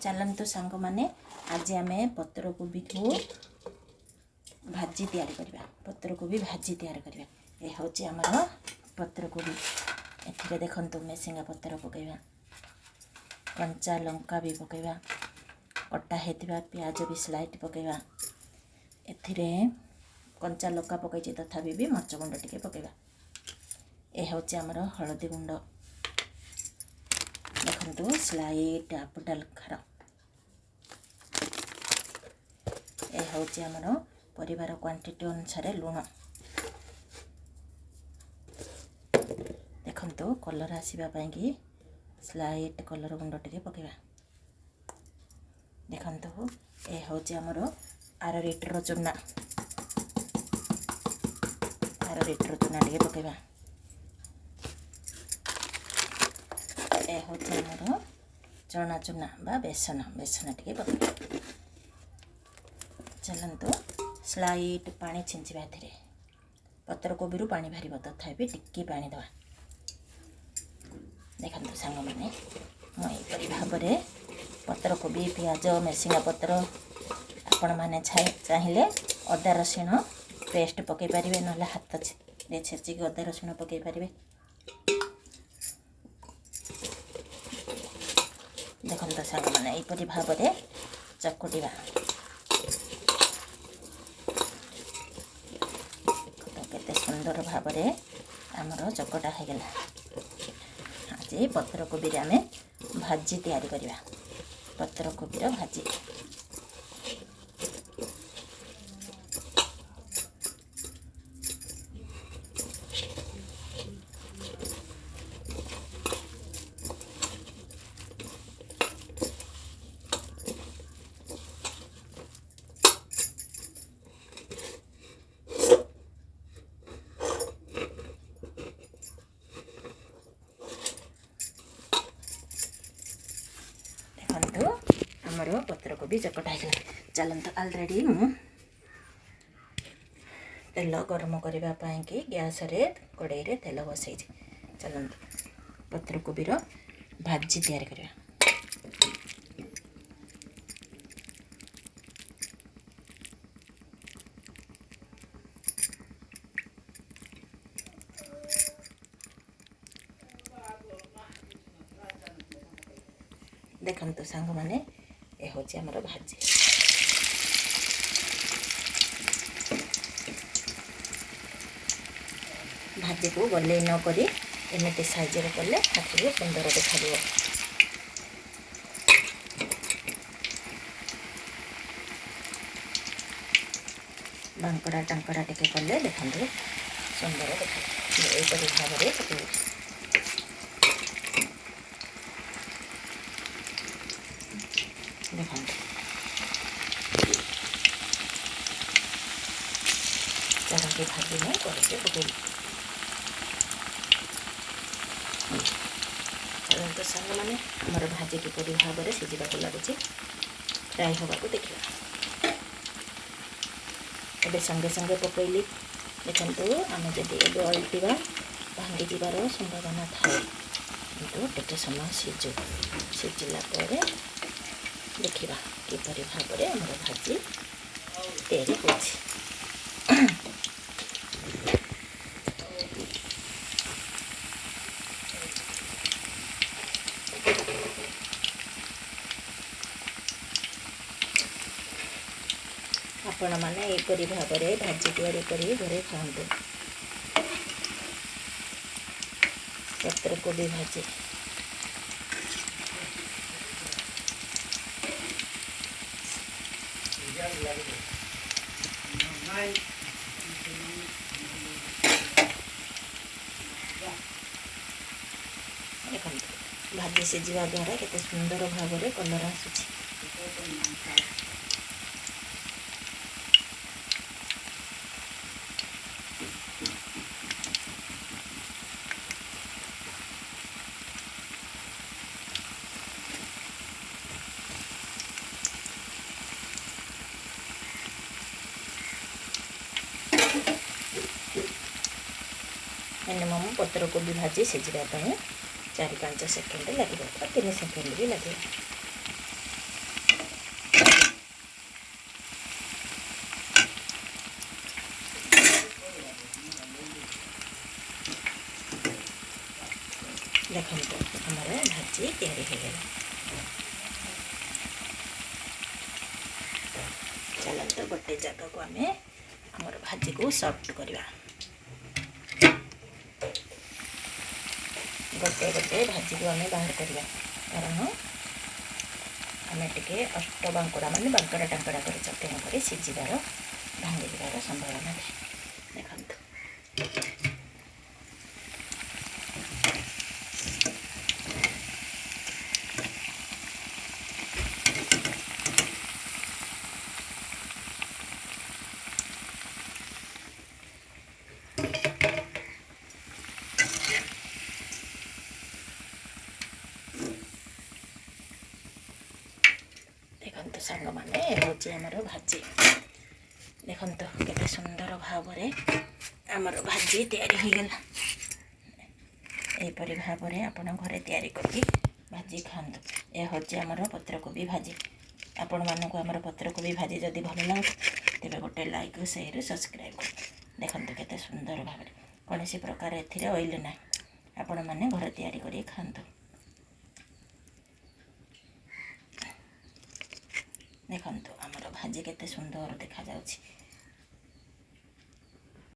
चलतु सांग माने आज आम पत्र कोबी को भाजी तैयारी करवा। पत्र कोबी भाजी तैयारी करवा। यह हूँ आमर पत्र कोबी। एथिरे देखंतु मेसिंगा पत्र पकेवा, कंचा लंका भी पकेवा, कटा हेतिबा प्याज भी स्लाइट पकेवा। एथिरे कंचा लंका पकई तथापि भी मरच गुंड टिके पकेवा। यह हूँ आमर हलदी गुंड देखंतु स्लाइट आपडाल खार। यह हूँ आमर परिवार क्वांटिटी अनुसार लुण देखंतु कलर आसीबा पई कि स्लाइट कलर गुंड टिके पकेवा। देखंतु ए हूँ आमर आर लिटर चूना टिके पकेवा। ए हूँ आमर चना चूना बा बेसन टिके पकेवा। चलतु स्लाइट पानी छिंचवा। एथिरे पत्र कोबी रु पानी बाहर तथापि टिके पानी दवा। देखंतु सांग माने मुझे भाव में पत्र कोबी प्याज मेसिंगा पत्र आपण मैंने चाहिए अदा रसुण पेस्ट पकई पारे ना हाथ छेचिक अदा रसुण पकई पारे। देखंतु सांग माने यहपरि भाव में चकुटिबा। केते सुंदर भाव में आमर चकटा हो गला। आज पत्र कोबी आम भाजी तैयारी करवा। पत्र कोबीर भाजी आमर पत्र कोबी चकटा है। चलते ऑलरेडी मु तेल गरम करने कि गैस रे कड़ाई रे तेल बसई। चलते पत्र कोबीर भाजी तैयारी करवा। देखंतु सांग माने ए हूँ आमर भाजी। भाजी को गले नक एमती साइज कले हाथ को सुंदर देखा। बांकड़ा टांकड़ा टिके कले देखते सुंदर देखा। यहपरि भाव में पकड़ देखते चारोटी भाजी में करके पकड़। चलते सांग मैंने आमर भाजी किपरि भाव में सीझा लगुच फ्राए होगा देखा। ए संगे संगे पकईली देखु आम जब अल्टिवा भांगी जीवार संभावना थाए किंतु टे समय सीझला देखा किपरि भाव में आमर भाजी तैयारी हो। आपण मैंने यहपरि भाव में भाजी तैयारी करी घरे खातु। पत्र कोबी भाजी भाजी सीझा द्वारा केते सुंदर भाव में कलर आसुची। मिनिमम पत्र कोबी भाजी सीझापी 4-5 सेकेंड लगे 3 सेकेंड भी लगे। ଦେଖନ୍ତୁ ଆମର ଭାଜି ତିଆରି ହେଇଗଲା। ଚାଲନ୍ତୁ ଗୋଟେ ଜାଗାକୁ ଆମେ ଆମର ଭାଜିକୁ ସଫ୍ଟ କରିବା। ଗୋଟେ ଗୋଟେ ଭାଜିକୁ ଆମେ ବାହାର କରିବା, କାରଣ ଆମେ ଟିକେ ଅଷ୍ଟବାଙ୍କୁଡ଼ା ମାନେ ବାଙ୍କଡ଼ା ଟାଙ୍କଡ଼ା କରି ଚଟଣି କରି ସିଝିବାର ଭାଙ୍ଗିଯିବାର ସମ୍ଭାବନା ଥାଏ। ଦେଖନ୍ତୁ ଦେଖନ୍ତୁ ସାଙ୍ଗମାନେ, ହେଉଛି ଆମର ଭାଜି। ଦେଖନ୍ତୁ କେତେ ସୁନ୍ଦର ଭାବରେ ଆମର ଭାଜି ତିଆରି ହୋଇଗଲା। ଏହିପରି ଭାବରେ ଆପଣ ଘରେ ତିଆରି କରି ଭାଜି ଖାଆନ୍ତୁ। ଏହା ହେଉଛି ଆମର ପତ୍ରକୋବି ଭାଜି। ଆପଣମାନଙ୍କୁ ଆମର ପତ୍ରକୋବି ଭାଜି ଯଦି ଭଲ ଲାଗେ ତେବେ ଗୋଟେ ଲାଇକ୍, ସେୟାର, ସବସ୍କ୍ରାଇବ୍ କରନ୍ତୁ। ଦେଖନ୍ତୁ କେତେ ସୁନ୍ଦର ଭାବରେ, କୌଣସି ପ୍ରକାର ଏଥିରେ ଅଏଲ୍ ନାହିଁ। ଆପଣମାନେ ଘରେ ତିଆରି କରି ଖାଆନ୍ତୁ। ଦେଖନ୍ତୁ ଆମର ଭାଜି କେତେ ସୁନ୍ଦର ଦେଖାଯାଉଛି।